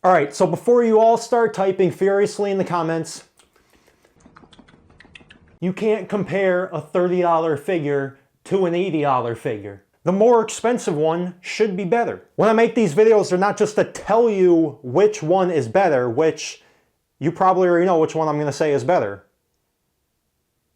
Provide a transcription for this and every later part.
Alright, so before you all start typing furiously in the comments, you can't compare a $30 figure to an $80 figure. The more expensive one should be better. When I make these videos, they're not just to tell you which one is better, which you probably already know which one I'm going to say is better.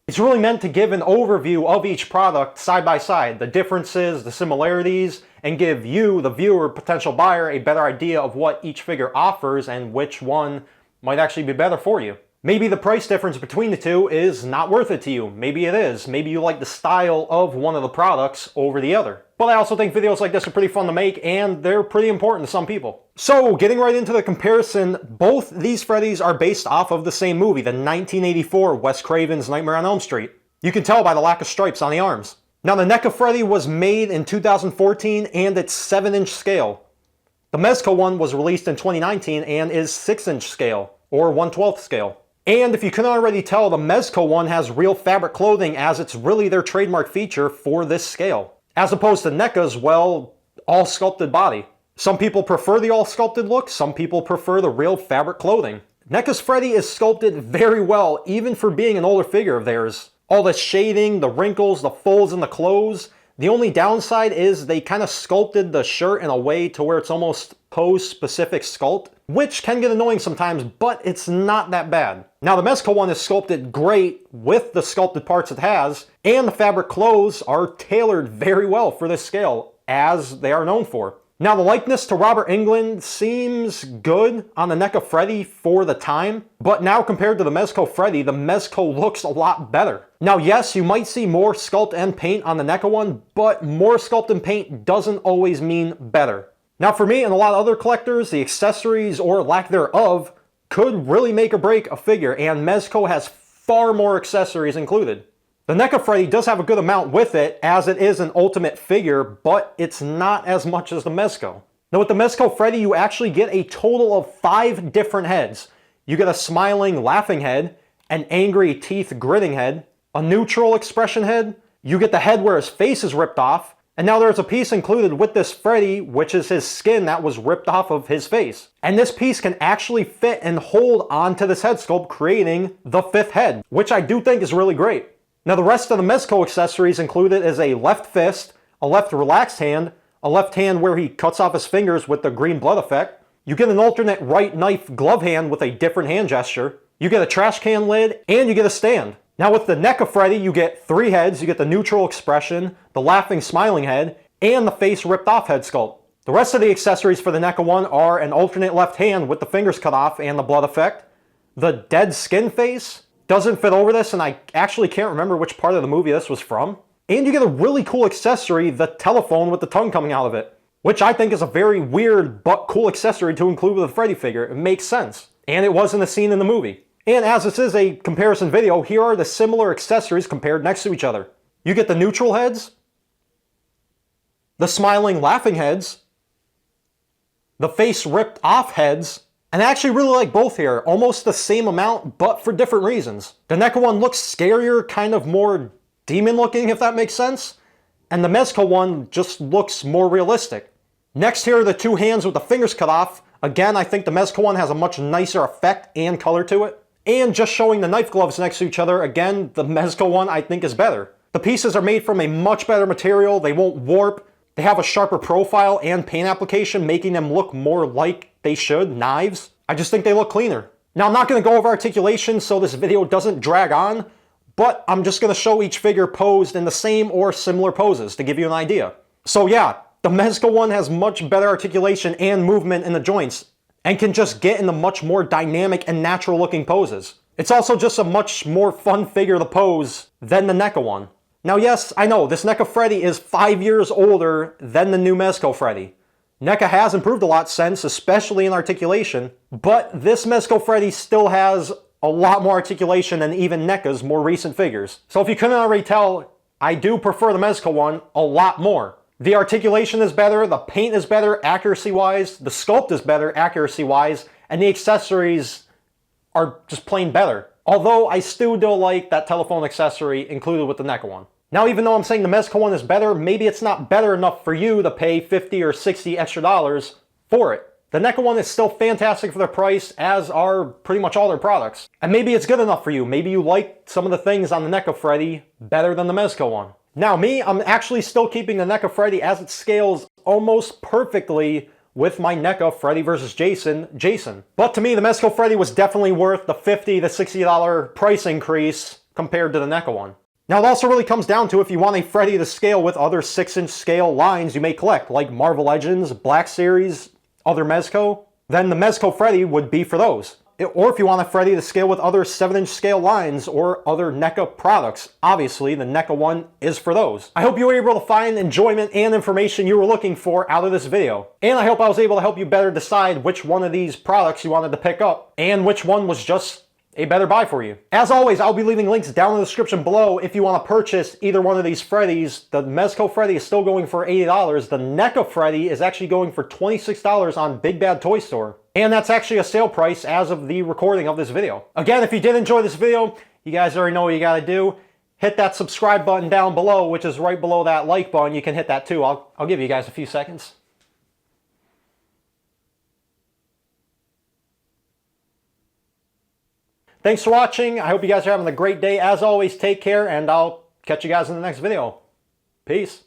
It's really meant to give an overview of each product side by side, the differences, the similarities, and give you, the viewer, potential buyer, a better idea of what each figure offers and which one might actually be better for you. Maybe the price difference between the two is not worth it to you. Maybe it is. Maybe you like the style of one of the products over the other. But I also think videos like this are pretty fun to make, and they're pretty important to some people. So, getting right into the comparison, both these Freddys are based off of the same movie, the 1984 Wes Craven's Nightmare on Elm Street. You can tell by the lack of stripes on the arms. Now, the N.E.C.A. Freddy was made in 2014, and it's 7-inch scale. The Mezco one was released in 2019 and is 6-inch scale, or 1/12 scale. And if you couldn't already tell, the Mezco one has real fabric clothing, as it's really their trademark feature for this scale. As opposed to NECA's, well, all sculpted body. Some people prefer the all sculpted look, some people prefer the real fabric clothing. NECA's Freddy is sculpted very well, even for being an older figure of theirs. All the shading, the wrinkles, the folds in the clothes. The only downside is they kind of sculpted the shirt in a way to where it's almost pose-specific sculpt, which can get annoying sometimes, but it's not that bad. Now, the Mezco one is sculpted great with the sculpted parts it has, and the fabric clothes are tailored very well for this scale, as they are known for. Now, the likeness to Robert Englund seems good on the N.E.C.A. Freddy for the time, but now compared to the Mezco Freddy, the Mezco looks a lot better. Now, yes, you might see more sculpt and paint on the N.E.C.A. one, but more sculpt and paint doesn't always mean better. Now, for me and a lot of other collectors, the accessories or lack thereof could really make or break a figure, and Mezco has far more accessories included. The N.E.C.A. Freddy does have a good amount with it, as it is an ultimate figure, but it's not as much as the Mezco. Now, with the Mezco Freddy, you actually get a total of 5 different heads. You get a smiling, laughing head, an angry, teeth gritting head, a neutral expression head, you get the head where his face is ripped off, and now there's a piece included with this Freddy, which is his skin that was ripped off of his face. And this piece can actually fit and hold onto this head sculpt, creating the 5th head, which I do think is really great. Now, the rest of the Mezco accessories included is a left fist, a left relaxed hand, a left hand where he cuts off his fingers with the green blood effect. You get an alternate right knife glove hand with a different hand gesture. You get a trash can lid, and you get a stand. Now, with the N.E.C.A. Freddy, you get 3 heads. You get the neutral expression, the laughing smiling head, and the face ripped off head sculpt. The rest of the accessories for the N.E.C.A. one are an alternate left hand with the fingers cut off and the blood effect, the dead skin face, doesn't fit over this, and I actually can't remember which part of the movie this was from. And you get a really cool accessory, the telephone with the tongue coming out of it, which I think is a very weird but cool accessory to include with a Freddy figure. It makes sense. And it was in the scene in the movie. And as this is a comparison video, here are the similar accessories compared next to each other. You get the neutral heads, the smiling laughing heads, the face ripped off heads, and I actually really like both here, almost the same amount, but for different reasons. The N.E.C.A. one looks scarier, kind of more demon looking, if that makes sense, and the Mezco one just looks more realistic. Next here are the 2 hands with the fingers cut off. Again, I think the Mezco one has a much nicer effect and color to it. And just showing the knife gloves next to each other, again, the Mezco one I think is better. The pieces are made from a much better material, they won't warp, they have a sharper profile and paint application, making them look more like they should, knives. I just think they look cleaner. Now, I'm not going to go over articulation so this video doesn't drag on, but I'm just going to show each figure posed in the same or similar poses to give you an idea. So yeah, the Mezco one has much better articulation and movement in the joints, and can just get into much more dynamic and natural looking poses. It's also just a much more fun figure to pose than the N.E.C.A. one. Now yes, I know, this N.E.C.A. Freddy is 5 years older than the new Mezco Freddy. N.E.C.A. has improved a lot since, especially in articulation, but this Mezco Freddy still has a lot more articulation than even N.E.C.A.'s more recent figures. So if you couldn't already tell, I do prefer the Mezco one a lot more. The articulation is better, the paint is better accuracy-wise, the sculpt is better accuracy-wise, and the accessories are just plain better. Although I still do like that telephone accessory included with the N.E.C.A. one. Now, even though I'm saying the Mezco one is better, maybe it's not better enough for you to pay $50 or $60 extra for it. The NECA one is still fantastic for the price, as are pretty much all their products. And maybe it's good enough for you. Maybe you like some of the things on the NECA Freddy better than the Mezco one. Now me, I'm actually still keeping the NECA Freddy as it scales almost perfectly with my NECA Freddy vs. Jason. But to me, the Mezco Freddy was definitely worth the $50 to $60 price increase compared to the NECA one. Now it also really comes down to if you want a Freddy to scale with other 6-inch scale lines you may collect, like Marvel Legends, Black Series, other Mezco, then the Mezco Freddy would be for those. Or if you want a Freddy to scale with other 7-inch scale lines or other NECA products, obviously the NECA one is for those. I hope you were able to find enjoyment and information you were looking for out of this video. And I hope I was able to help you better decide which one of these products you wanted to pick up and which one was just a better buy for you. As always, I'll be leaving links down in the description below if you want to purchase either one of these Freddys. The Mezco Freddy is still going for $80. The NECA Freddy is actually going for $26 on Big Bad Toy Store. And that's actually a sale price as of the recording of this video. Again, if you did enjoy this video, you guys already know what you gotta do. Hit that subscribe button down below, which is right below that like button. You can hit that too. I'll give you guys a few seconds. Thanks for watching. I hope you guys are having a great day. As always, take care, and I'll catch you guys in the next video. Peace.